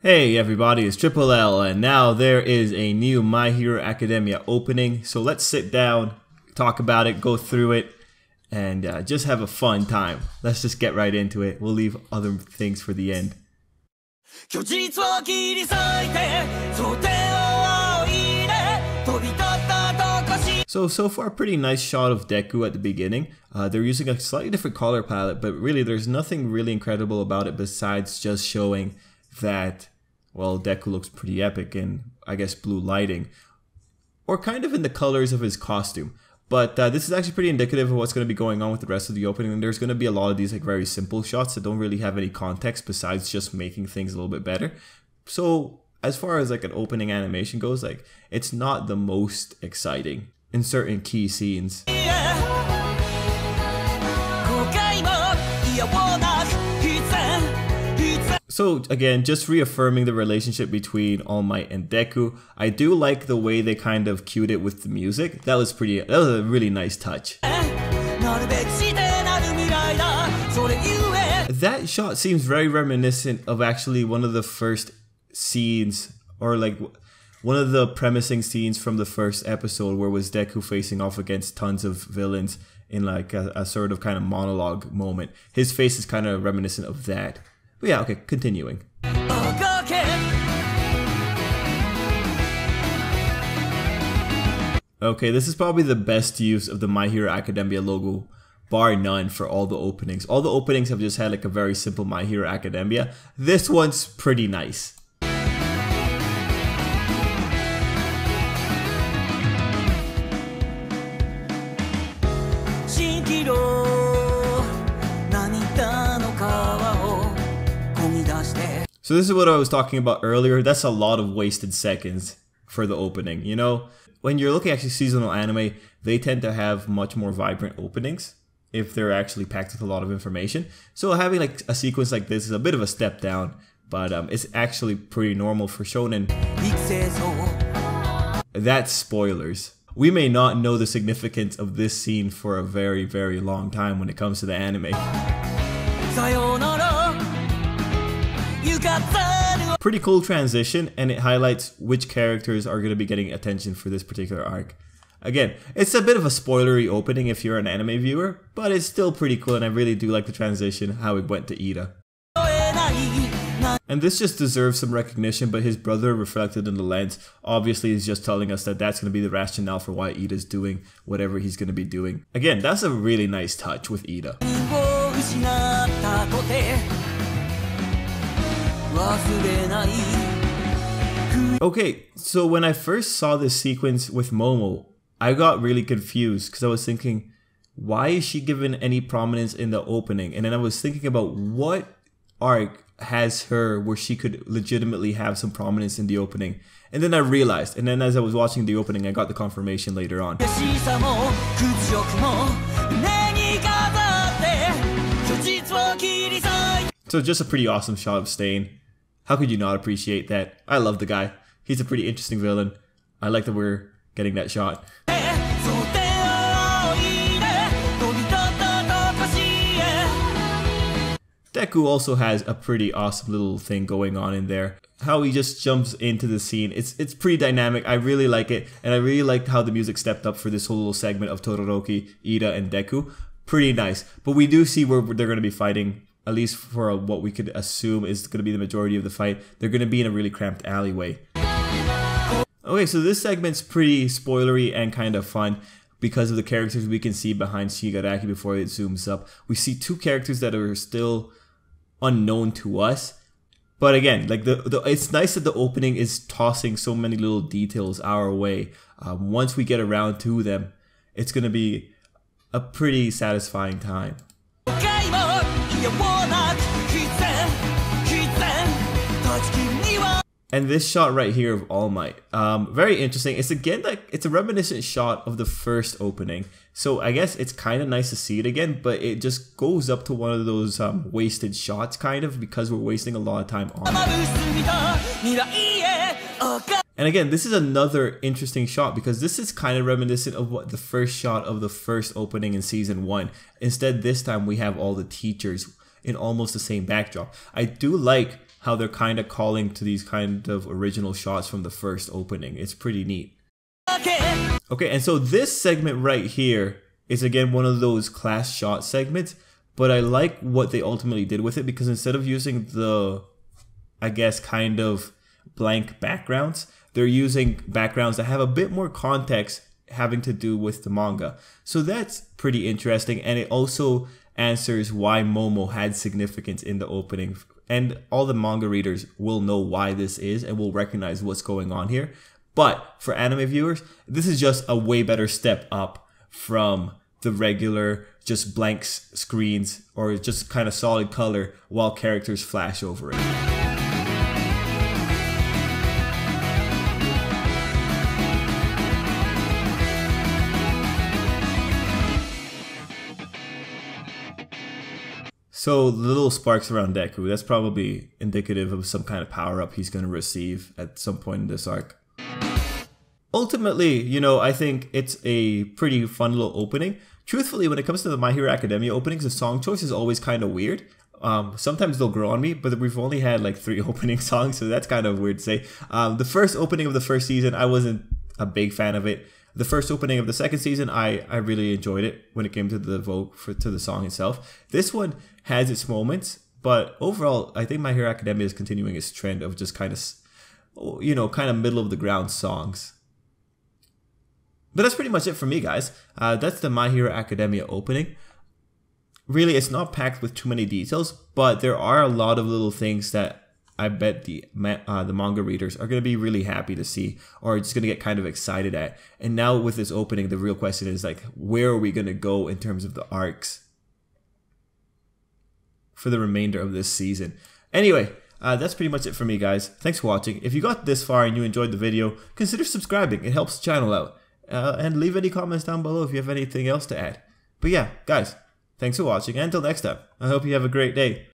Hey everybody, it's Tripl-L, and now there is a new My Hero Academia opening. So let's sit down, talk about it, go through it, and just have a fun time. Let's just get right into it. We'll leave other things for the end. So far, pretty nice shot of Deku at the beginning. They're using a slightly different color palette, but really there's nothing really incredible about it besides just showing that, well, Deku looks pretty epic in, I guess, blue lighting, or kind of in the colors of his costume. But this is actually pretty indicative of what's going to be going on with the rest of the opening. And there's going to be a lot of these like very simple shots that don't really have any context besides just making things a little bit better. So as far as like an opening animation goes, like it's not the most exciting in certain key scenes. So again, just reaffirming the relationship between All Might and Deku. I do like the way they kind of cued it with the music. That was a really nice touch. That shot seems very reminiscent of actually one of the first scenes, or like one of the premising scenes from the first episode, where was Deku facing off against tons of villains in like a sort of kind of monologue moment. His face is kind of reminiscent of that. But yeah, okay, continuing. Okay, this is probably the best use of the My Hero Academia logo, bar none, for all the openings. All the openings have just had like a very simple My Hero Academia. This one's pretty nice. So this is what I was talking about earlier. That's a lot of wasted seconds for the opening. You know, when you're looking at seasonal anime, they tend to have much more vibrant openings if they're actually packed with a lot of information. So having like a sequence like this is a bit of a step down, but it's actually pretty normal for shonen. That's spoilers. We may not know the significance of this scene for a very, very long time when it comes to the anime. Pretty cool transition, and it highlights which characters are going to be getting attention for this particular arc. Again, it's a bit of a spoilery opening if you're an anime viewer, but it's still pretty cool, and I really do like the transition, how it went to Iida. And this just deserves some recognition, but his brother reflected in the lens obviously is just telling us that that's going to be the rationale for why Iida's doing whatever he's going to be doing. Again, that's a really nice touch with Iida. Okay, so when I first saw this sequence with Momo, I got really confused because I was thinking, why is she given any prominence in the opening? And then I was thinking about what arc has her where she could legitimately have some prominence in the opening. And then I realized, and then as I was watching the opening, I got the confirmation later on. So just a pretty awesome shot of Stain. How could you not appreciate that? I love the guy. He's a pretty interesting villain. I like that we're getting that shot. Deku also has a pretty awesome little thing going on in there. How he just jumps into the scene. It's pretty dynamic. I really like it. And I really liked how the music stepped up for this whole little segment of Todoroki, Iida, and Deku. Pretty nice. But we do see where they're going to be fighting. At least for what we could assume is going to be the majority of the fight. They're going to be in a really cramped alleyway. Okay, so this segment's pretty spoilery and kind of fun because of the characters we can see behind Shigaraki before it zooms up. We see two characters that are still unknown to us. But again, like it's nice that the opening is tossing so many little details our way. Once we get around to them, it's going to be a pretty satisfying time. And this shot right here of All Might, very interesting. It's again like it's a reminiscent shot of the first opening, so I guess it's kind of nice to see it again. But it just goes up to one of those wasted shots, kind of, because we're wasting a lot of time on it. And again, this is another interesting shot because this is kind of reminiscent of what the first shot of the first opening in season 1. Instead, this time we have all the teachers in almost the same backdrop. I do like how they're kind of calling to these kind of original shots from the first opening. It's pretty neat. Okay, and so this segment right here is again one of those class shot segments, but I like what they ultimately did with it, because instead of using the, I guess, kind of blank backgrounds, they're using backgrounds that have a bit more context having to do with the manga. So that's pretty interesting, and it also answers why Momo had significance in the opening, and all the manga readers will know why this is and will recognize what's going on here. But for anime viewers, this is just a way better step up from the regular just blank screens or just kind of solid color while characters flash over it. So the little sparks around Deku, that's probably indicative of some kind of power-up he's going to receive at some point in this arc. Ultimately, you know, I think it's a pretty fun little opening. Truthfully, when it comes to the My Hero Academia openings, the song choice is always kind of weird. Sometimes they'll grow on me, but we've only had like 3 opening songs, so that's kind of weird to say. The first opening of the first season, I wasn't a big fan of it. The first opening of the second season, I really enjoyed it when it came to the vote to the song itself. This one has its moments, but overall, I think My Hero Academia is continuing its trend of just kind of, you know, kind of middle of the ground songs. But that's pretty much it for me, guys. That's the My Hero Academia opening. Really, it's not packed with too many details, but there are a lot of little things that I bet the manga readers are going to be really happy to see, or just going to get kind of excited at. And now with this opening, the real question is like, where are we going to go in terms of the arcs for the remainder of this season? Anyway, that's pretty much it for me, guys. Thanks for watching. If you got this far and you enjoyed the video, consider subscribing. It helps the channel out. And leave any comments down below if you have anything else to add. But yeah, guys, thanks for watching, and until next time, I hope you have a great day.